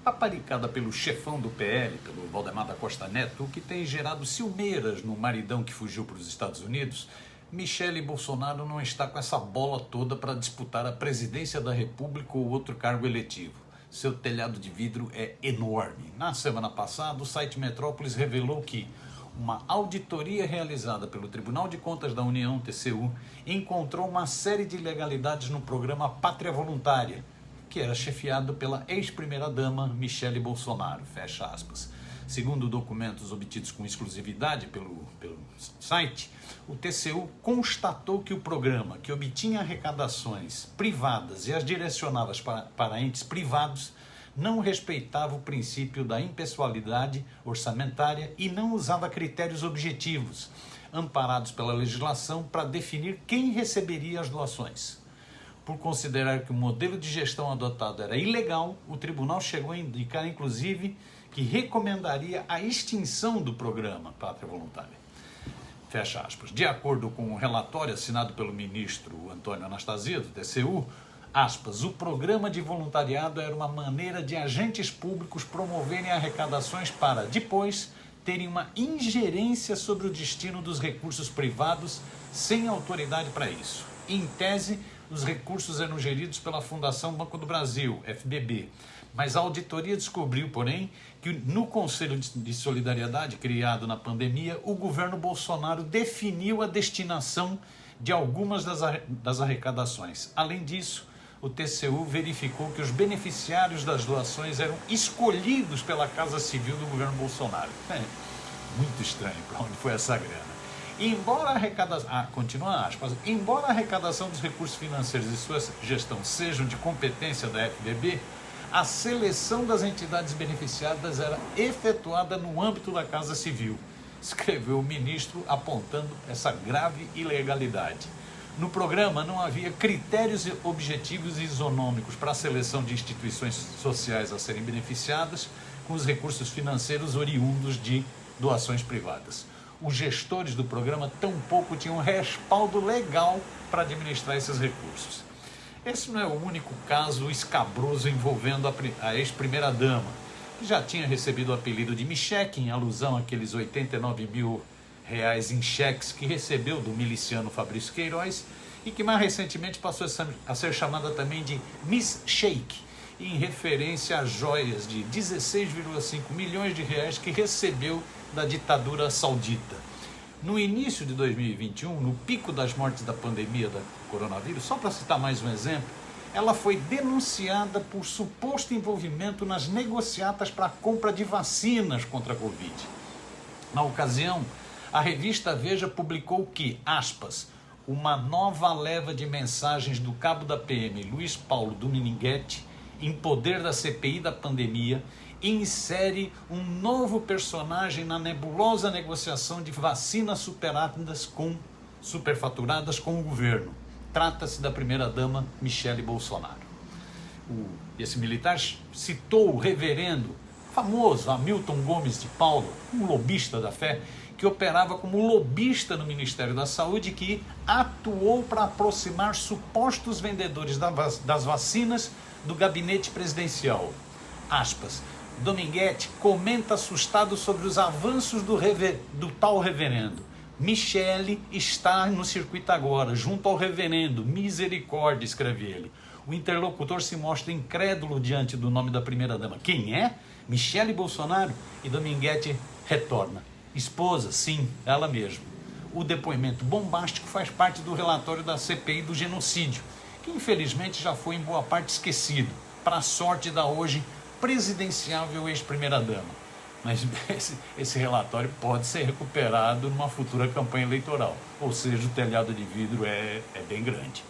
paparicada pelo chefão do PL, pelo Valdemar da Costa Neto, o que tem gerado ciumeiras no maridão que fugiu para os Estados Unidos, Michele Bolsonaro não está com essa bola toda para disputar a presidência da República ou outro cargo eletivo. Seu telhado de vidro é enorme. Na semana passada, o site Metrópolis revelou que uma auditoria realizada pelo Tribunal de Contas da União, TCU, encontrou uma série de ilegalidades no programa Pátria Voluntária, que era chefiado pela ex-primeira-dama Michele Bolsonaro, fecha aspas. Segundo documentos obtidos com exclusividade pelo site, o TCU constatou que o programa, que obtinha arrecadações privadas e as direcionava para entes privados, não respeitava o princípio da impessoalidade orçamentária e não usava critérios objetivos, amparados pela legislação, para definir quem receberia as doações. Por considerar que o modelo de gestão adotado era ilegal, o tribunal chegou a indicar, inclusive, que recomendaria a extinção do programa Pátria Voluntária. Fecha aspas. De acordo com o relatório assinado pelo ministro Antônio Anastasia, do TCU, aspas, o programa de voluntariado era uma maneira de agentes públicos promoverem arrecadações para, depois, terem uma ingerência sobre o destino dos recursos privados sem autoridade para isso. Em tese, os recursos eram geridos pela Fundação Banco do Brasil, FBB, mas a auditoria descobriu, porém, que no Conselho de Solidariedade criado na pandemia, o governo Bolsonaro definiu a destinação de algumas das arrecadações. Além disso, o TCU verificou que os beneficiários das doações eram escolhidos pela Casa Civil do governo Bolsonaro. Muito estranho para onde foi essa grana. Embora a arrecadação dos recursos financeiros e sua gestão sejam de competência da FBB, a seleção das entidades beneficiadas era efetuada no âmbito da Casa Civil, escreveu o ministro apontando essa grave ilegalidade. No programa não havia critérios objetivos e isonômicos para a seleção de instituições sociais a serem beneficiadas com os recursos financeiros oriundos de doações privadas. Os gestores do programa tampouco tinham respaldo legal para administrar esses recursos. Esse não é o único caso escabroso envolvendo a ex-primeira-dama, que já tinha recebido o apelido de Micheque, em alusão àqueles 89 mil reais em cheques que recebeu do miliciano Fabrício Queiroz e que mais recentemente passou a ser chamada também de Miss Sheik, em referência às joias de 16,5 milhões de reais que recebeu da ditadura saudita. No início de 2021, no pico das mortes da pandemia da coronavírus, só para citar mais um exemplo, ela foi denunciada por suposto envolvimento nas negociatas para a compra de vacinas contra a Covid. Na ocasião, a revista Veja publicou que, aspas, uma nova leva de mensagens do cabo da PM, Luiz Paulo Dominguete, em poder da CPI da pandemia, insere um novo personagem na nebulosa negociação de vacinas superfaturadas com o governo. Trata-se da primeira-dama Michele Bolsonaro. Esse militar citou o reverendo famoso Hamilton Gomes de Paulo, um lobista da fé, que operava como lobista no Ministério da Saúde e que atuou para aproximar supostos vendedores das vacinas do gabinete presidencial. Aspas, Dominguete comenta assustado sobre os avanços do tal reverendo. Michele está no circuito agora, junto ao reverendo. Misericórdia, escreve ele. O interlocutor se mostra incrédulo diante do nome da primeira-dama. Quem é? Michele Bolsonaro? E Dominguete retorna. Esposa, sim, ela mesma. O depoimento bombástico faz parte do relatório da CPI do genocídio, que infelizmente já foi em boa parte esquecido, para a sorte da hoje presidenciável ex-primeira-dama. Mas esse relatório pode ser recuperado numa futura campanha eleitoral, ou seja, o telhado de vidro é bem grande.